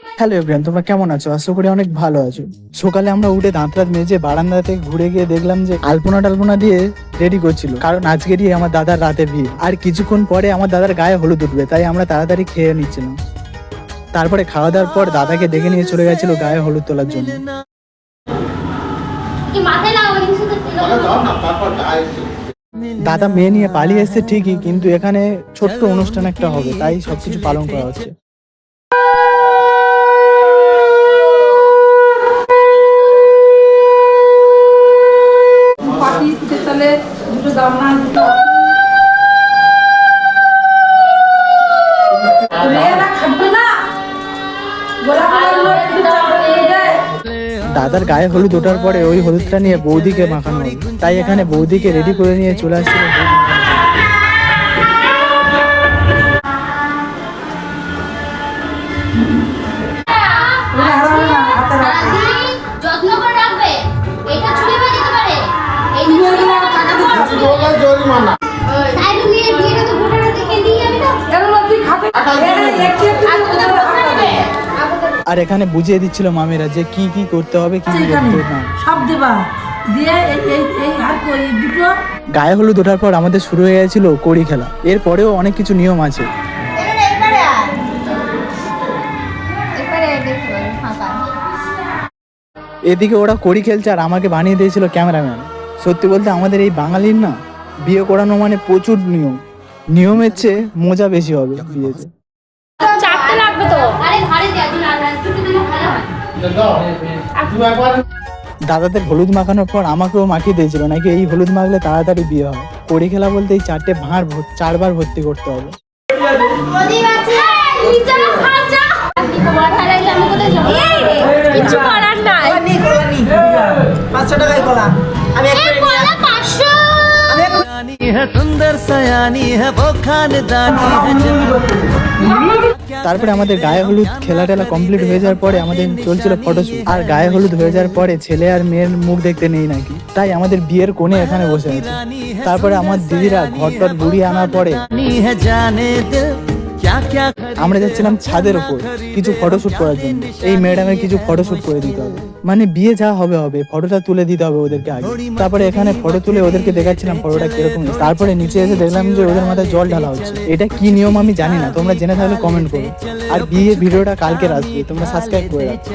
Hello everyone, তোমরা কেমন আছো? আশা করি অনেক ভালো আছো। সকালে আমরা উঠে দাঁত মেজে বারান্দা থেকে ঘুরে গিয়ে দেখলাম যে আলপনা দিয়ে রেডি করছিল, কারণ আজকেরই আমার দাদার রাতে বিয়ে। আর কিছুক্ষণ পরে আমার দাদার গায়ে হলুদ উঠবে, তাই আমরা তাড়াতাড়ি খেয়ে নিচ্ছিলাম। তারপরে খাওয়া দাওয়ার পর দাদাকে দেখে নিয়ে চলে গেছিল গায়ে হলুদ তোলার জন্য। দাদা মেয়ে নিয়ে পালিয়ে এসছে ঠিকই, কিন্তু এখানে ছোট্ট অনুষ্ঠান একটা হবে, তাই সবকিছু পালন করা হচ্ছে। দাদার গায়ে হলুদ ওঠার পরে ওই হলুদটা নিয়ে বৌদিকে মাখানো হবে, তাই এখানে বৌদিকে রেডি করে নিয়ে চলে আসছিল। আর এখানে বুঝিয়ে দিচ্ছিল মামিরা যে কি কি করতে হবে, কি কি করতে না। সব দেবা দিয়ে এই আর কই দুটো গায়ে হলুদ ওঠার পর আমাদের শুরু হয়ে গেছিল কড়ি খেলা। এরপরেও অনেক কিছু নিয়ম আছে। এদিকে ওরা কড়ি খেলছে আর আমাকে বানিয়ে দিয়েছিল ক্যামেরাম্যান। সত্যি বলতে আমাদের এই বাঙালির না বিয়ে করানো মানে প্রচুর নিয়মের চেয়ে মজা বেশি হবে বিয়েতে। দাদাদের হলুদ মাখানোর পর আমাকেও মাখিয়ে দিয়েছিল, নাকি এই হলুদ মাখলে তাড়াতাড়ি বিয়ে হয়। কড়ি খেলা বলতে এই 4বার ভর্তি করতে হবে। তারপরে আমাদের গায়ে হলুদ খেলা টেলা কমপ্লিট হয়ে যাওয়ার পরে আমাদের চলছিল ফটোশুট। আর গায়ে হলুদ হয়ে যাওয়ার পরে ছেলে আর মেয়ের মুখ দেখতে নেই নাকি, তাই আমাদের বিয়ের কোণে এখানে বসে আছে। তারপরে আমার দিদিরা ঘরটর গুড়িয়ে আনার পরে আমরা যাচ্ছিলাম ছাদের উপর কিছু ফটোশুট করার জন্য। এই ম্যাডামের কিছু ফটোশুট করে দিতে হবে, মানে বিয়ে যা হবে ফটোটা তুলে দিতে হবে ওদেরকে আগে। তারপরে এখানে ফটো তুলে ওদেরকে দেখাচ্ছিলাম ফটোটা কিরকম। তারপরে নিচে এসে দেখলাম যে ওদের মাথায় জল ঢালা হচ্ছে। এটা কি নিয়ম আমি জানি না, তোমরা জেনে থাকলে কমেন্ট করো। আর বিয়ে ভিডিওটা কালকে আসবে, তোমরা সাবস্ক্রাইব করে রাখো।